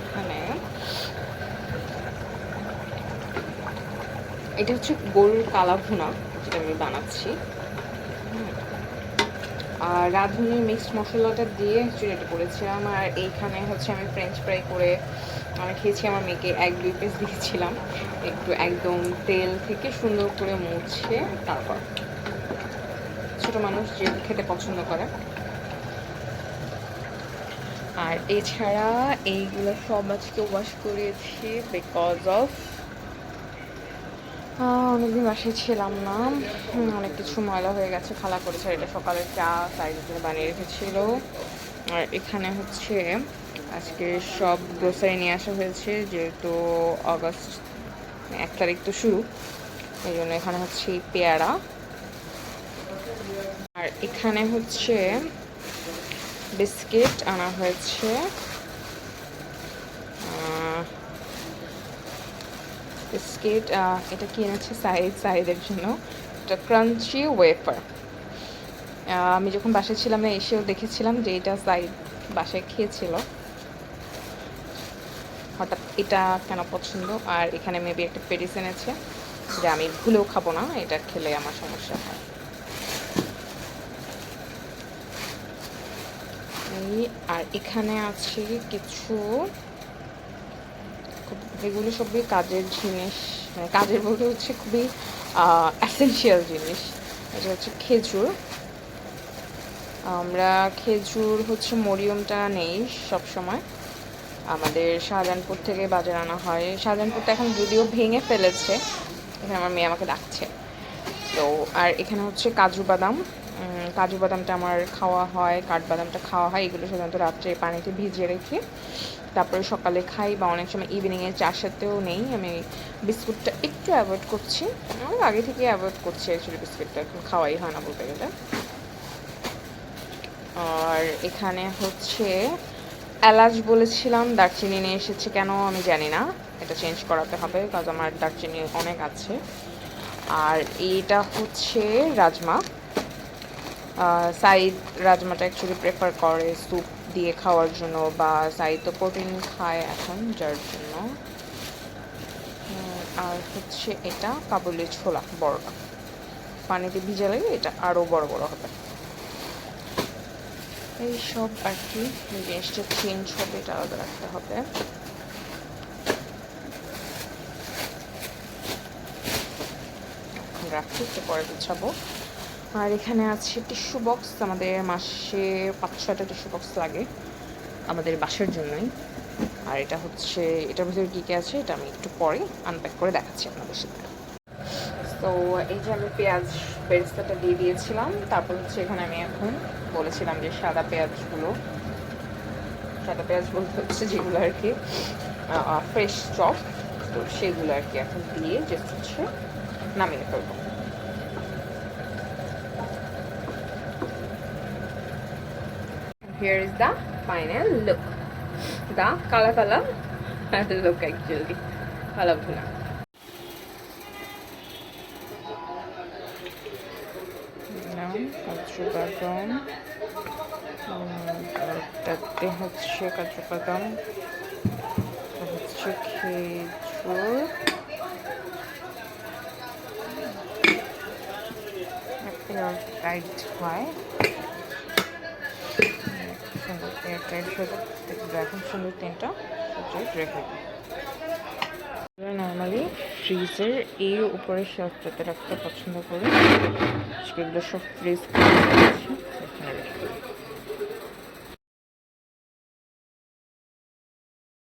এখানে এটা হচ্ছে গরুর কালা ভুনা, যেটা আমি বানাচ্ছি। আর রাঁধুনির মিক্সড মশলাটা দিয়ে চুড়িটা করেছিলাম। আর এইখানে হচ্ছে আমি ফ্রেঞ্চ ফ্রাই করে আমি খেয়েছি। আমার মেয়েকে 1-2 পিস দিয়েছিলাম, একটু একদম তেল থেকে সুন্দর করে মুছে। তারপর ছোটো মানুষ যে খেতে পছন্দ করে। আর এছাড়া এইগুলো সব আজকে ওয়াশ করেছি বিকজ অফ অনেকদিন বাসায় ছিলাম না, অনেক কিছু ময়লা হয়ে গেছে, খালা করেছে। এটা সকালের চা সাইডে বানিয়ে রেখেছিল। আর এখানে হচ্ছে আজকে সব গ্রোসারি নিয়ে আসা হয়েছে, যেহেতু অগস্ট 1 তারিখ তো শুরু, এই জন্য এখানে হচ্ছে পেয়ারা। আর এখানে হচ্ছে বিস্কিট আনা হয়েছে, বিস্কিট এটা কি এনেছে সাইদের জন্য, এটা ক্রাঞ্চি ওয়েফার। আমি যখন বাসায় ছিলাম না এসেও দেখেছিলাম যে এটা সাইদ বাসায় খেয়েছিল, হঠাৎ এটা কেন পছন্দ। আর এখানে মেবি একটা পেডিস এনেছে, যে আমি ভুলেও খাবো না, এটা খেলে আমার সমস্যা হয়। আর এখানে আছে কিছু, এগুলো সবই কাজের জিনিস, মানে কাজের বলতে হচ্ছে খুবই এসেনশিয়াল জিনিস। এটা হচ্ছে খেজুর। আমরা খেজুর হচ্ছে মরিয়মটা নেই সব সময়, আমাদের শাহজাহানপুর থেকে বাজার আনা হয়। শাহজাহানপুরটা এখন যদিও ভেঙে ফেলেছে, এখানে আমার মেয়ে আমাকে ডাকছে। তো আর এখানে হচ্ছে কাজু বাদাম, কাজু বাদামটা আমার খাওয়া হয়, কাঠবাদামটা খাওয়া হয়। এগুলো সাধারণত রাত্রে পানিতে ভিজিয়ে রেখে তারপরে সকালে খাই, বা অনেক সময় ইভিনিংয়ে চার সাথেও নেই। আমি বিস্কুটটা একটু অ্যাভয়েড করছি, অনেক আগে থেকে অ্যাভয়েড করছি অ্যাকচুয়ালি, বিস্কুটটা এখন খাওয়াই হয় না বলতে গেলে। আর এখানে হচ্ছে এলাচ বলেছিলাম, দারচিনি নিয়ে এসেছে কেন আমি জানি না, এটা চেঞ্জ করাতে হবে কারণ আমার দারচিনি অনেক আছে। আর এইটা হচ্ছে রাজমা। সাইদ রাজমাটা অ্যাকচুয়ালি প্রেফার করে স্যুপ দিয়ে খাওয়ার জন্য, বা সাইদ তো প্রোটিন খায় এখন, যার জন্য। আর হচ্ছে এটা কাবুলি ছোলা, বড়টা পানিতে ভিজালে এটা আরও বড় বড় হবে। এই সব আর কি, জিনিসটা চেঞ্জ হবে, এটা আলাদা রাখতে হবে। রাখছি, একটু পরে গুছাবো। আর এখানে আছে টিস্যু বক্স, আমাদের মাসে 5-6টা টিস্যু বক্স লাগে আমাদের বাসার জন্যই। আর এটা হচ্ছে, এটার ভিতরে কী কী আছে এটা আমি একটু পরে আনপ্যাক করে দেখাচ্ছি আপনাদের সাথে। তো এই যে আমি পেঁয়াজ বেরেস্তাটা দিয়ে দিয়েছিলাম, তারপর হচ্ছে এখানে আমি এখন বলেছিলাম যে সাদা পেঁয়াজ বলতে হচ্ছে যেগুলো আর কি ফ্রেশ চপ, তো সেগুলো আর কি এখন দিয়ে জাস্ট হচ্ছে নামিয়ে ফেলবো। Here is the final look, the color look actually, কালা ভুনা। কাজু বাদাম, তাতে হচ্ছে কাজু বাদাম, হচ্ছে খেজুর, টাইট হয় সুন্দর, টাইট হয়ে দেখবো এখন সুন্দর 3টা রেখে দিই। নর্মালি ফ্রিজের এর উপরে শেলফটাতে রাখতে পছন্দ করি, এগুলো সব ফ্রিজ করে